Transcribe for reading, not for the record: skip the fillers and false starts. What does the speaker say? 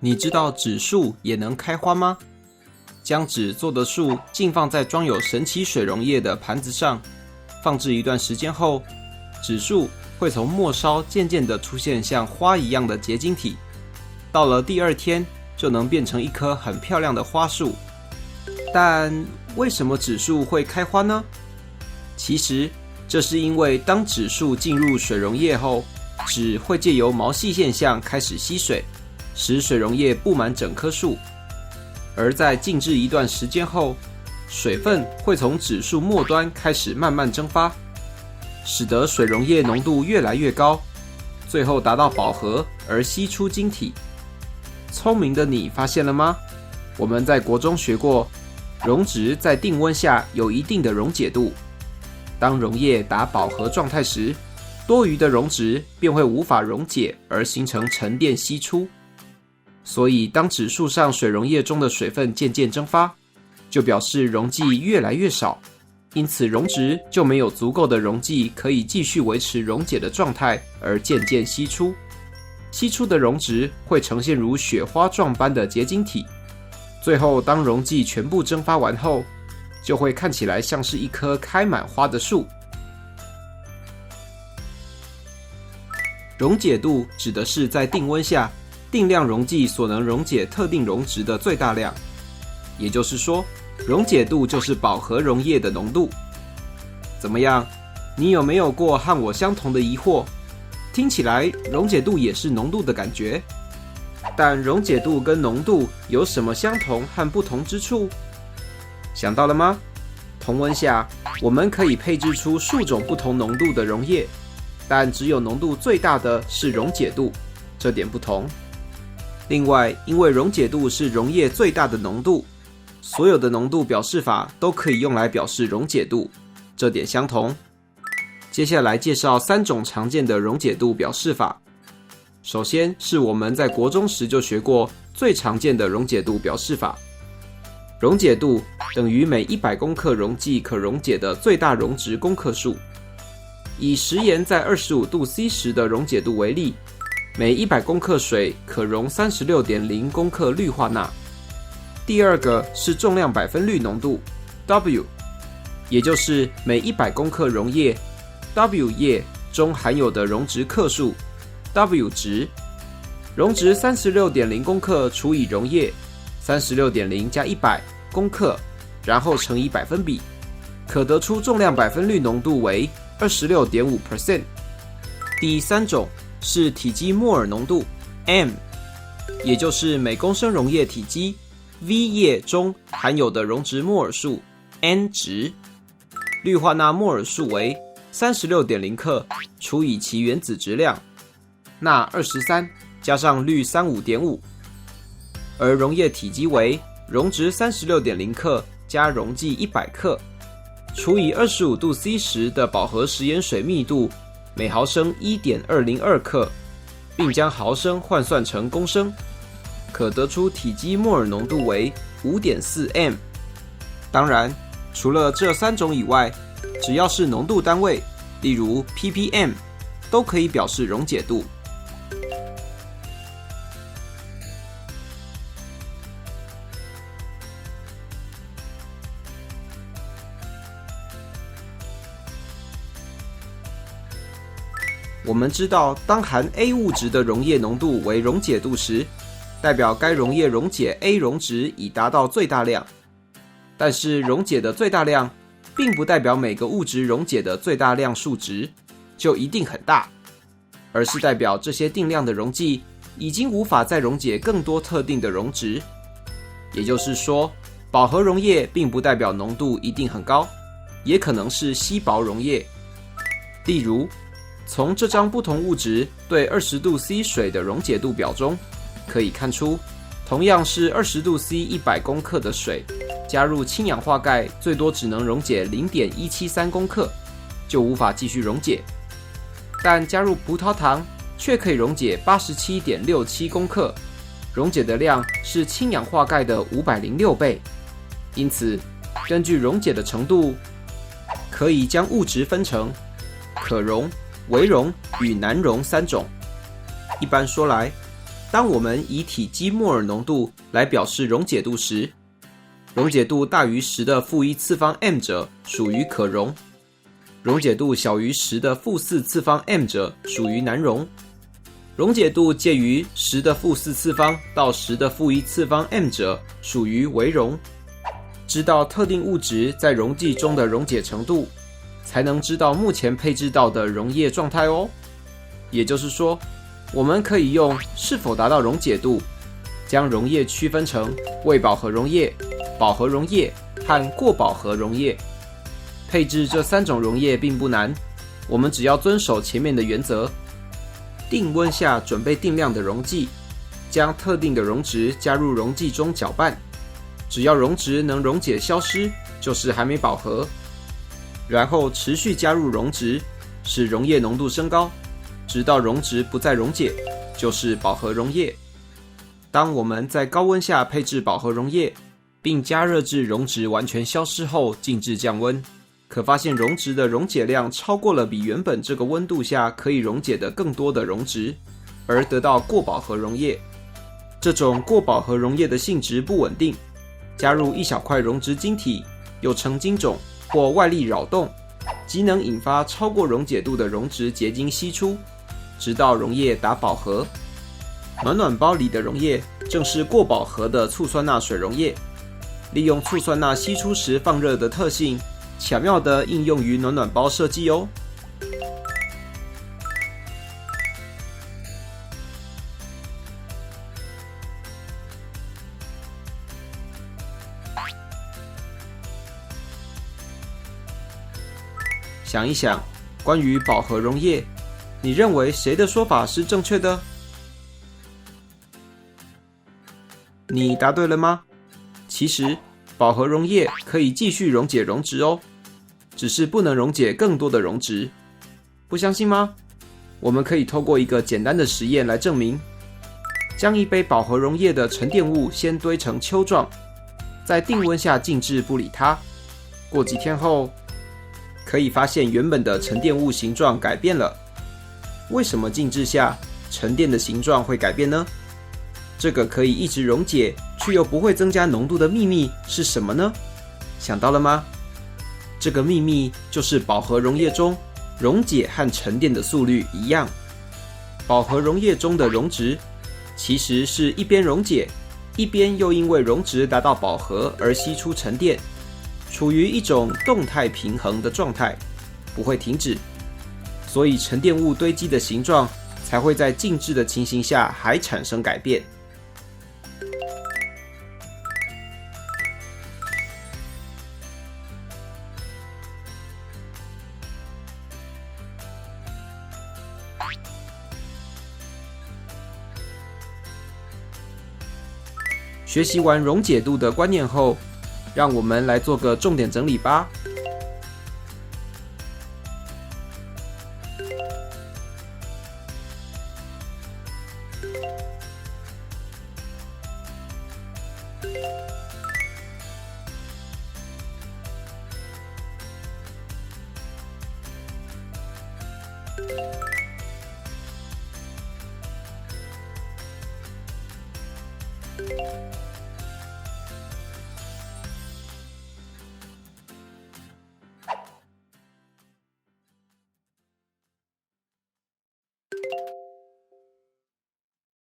你知道纸树也能开花吗？将纸做的树浸放在装有神奇水溶液的盘子上，放置一段时间后，纸树会从末梢渐渐地出现像花一样的结晶体，到了第二天就能变成一棵很漂亮的花树。但为什么纸树会开花呢？其实这是因为当纸树进入水溶液后，纸会借由毛细现象开始吸水，使水溶液布满整棵树。而在静置一段时间后，水分会从纸树末端开始慢慢蒸发，使得水溶液浓度越来越高，最后达到饱和而析出晶体。聪明的你发现了吗？我们在国中学过，溶质在定温下有一定的溶解度，当溶液达饱和状态时，多余的溶质便会无法溶解而形成沉淀析出。所以当纸树上水溶液中的水分渐渐蒸发，就表示溶剂越来越少，因此溶质就没有足够的溶剂可以继续维持溶解的状态而渐渐析出。析出的溶质会呈现如雪花状般的结晶体，最后当溶剂全部蒸发完后，就会看起来像是一棵开满花的树。溶解度指的是在定温下定量溶剂所能溶解特定溶质的最大量，也就是说，溶解度就是饱和溶液的浓度。怎么样？你有没有过和我相同的疑惑？听起来溶解度也是浓度的感觉，但溶解度跟浓度有什么相同和不同之处？想到了吗？同温下，我们可以配置出数种不同浓度的溶液，但只有浓度最大的是溶解度，这点不同。另外，因为溶解度是溶液最大的浓度，所有的浓度表示法都可以用来表示溶解度，这点相同。接下来介绍3种常见的溶解度表示法。首先是我们在国中时就学过最常见的溶解度表示法。溶解度等于每100公克溶剂可溶解的最大溶质公克数。以食盐在25度 C 时的溶解度为例，每100公克水可溶 36.0 公克氯化钠。第二个是重量百分率浓度 W， 也就是每100公克溶液 W 液中含有的溶质克数 W 值。溶质 36.0 公克除以溶液 36.0 加100公克，然后乘以百分比，可得出重量百分率浓度为 26.5%。 第3种是体积摩尔浓度 M， 也就是每公升溶液体积 V 液中含有的溶质摩尔数 N 值。氯化钠摩尔数为 36.0 克除以其原子质量，钠23加上氯 35.5， 而溶液体积为溶质 36.0 克加溶剂100克除以25度 C 时的饱和食盐水密度每毫升 1.202 克，并将毫升换算成公升，可得出体积摩尔浓度为 5.4 m。 当然，除了这3种以外，只要是浓度单位，例如 ppm， 都可以表示溶解度。我们知道，当含 A 物质的溶液浓度为溶解度时，代表该溶液溶解 A 溶质已达到最大量。但是溶解的最大量并不代表每个物质溶解的最大量数值就一定很大，而是代表这些定量的溶剂已经无法再溶解更多特定的溶质。也就是说，饱和溶液并不代表浓度一定很高，也可能是稀薄溶液。例如，从这张不同物质对20度 C 水的溶解度表中，可以看出，同样是20度 C 100公克的水，加入氢氧化钙最多只能溶解 0.173 公克，就无法继续溶解。但加入葡萄糖却可以溶解 87.67 公克，溶解的量是氢氧化钙的506倍。因此，根据溶解的程度，可以将物质分成可溶、微溶与难溶3种。一般说来，当我们以体积摩尔浓度来表示溶解度时，溶解度大于10的负1次方 m 者属于可溶，溶解度小于10的负4次方 m 者属于难溶，溶解度介于10的负4次方到10的负1次方 m 者属于微溶。知道特定物质在溶剂中的溶解程度，才能知道目前配置到的溶液状态哦。也就是说，我们可以用是否达到溶解度，将溶液区分成未饱和溶液、饱和溶液和过饱和溶液。配置这3种溶液并不难，我们只要遵守前面的原则。定温下准备定量的溶剂，将特定的溶质加入溶剂中搅拌，只要溶质能溶解消失，就是还没饱和。然后持续加入溶质，使溶液浓度升高，直到溶质不再溶解，就是饱和溶液。当我们在高温下配置饱和溶液，并加热至溶质完全消失后静置降温，可发现溶质的溶解量超过了比原本这个温度下可以溶解的更多的溶质，而得到过饱和溶液。这种过饱和溶液的性质不稳定，加入一小块溶质晶体，又称晶种或外力扰动，即能引发超过溶解度的溶质结晶析出，直到溶液达饱和。暖暖包里的溶液正是过饱和的醋酸钠水溶液，利用醋酸钠析出时放热的特性，巧妙地应用于暖暖包设计哦。想一想，关于饱和溶液，你认为谁的说法是正确的？你答对了吗？其实，饱和溶液可以继续溶解溶质哦，只是不能溶解更多的溶质。不相信吗？我们可以透过一个简单的实验来证明。将一杯饱和溶液的沉淀物先堆成丘状，在定温下静置不理它。过几天后，可以发现原本的沉淀物形状改变了。为什么静置下沉淀的形状会改变呢？这个可以一直溶解却又不会增加浓度的秘密是什么呢？想到了吗？这个秘密就是饱和溶液中溶解和沉淀的速率一样。饱和溶液中的溶质其实是一边溶解，一边又因为溶质达到饱和而析出沉淀，处于一种动态平衡的状态，不会停止，所以沉淀物堆积的形状才会在静置的情形下还产生改变。学习完溶解度的观念后，让我们来做个重点整理吧。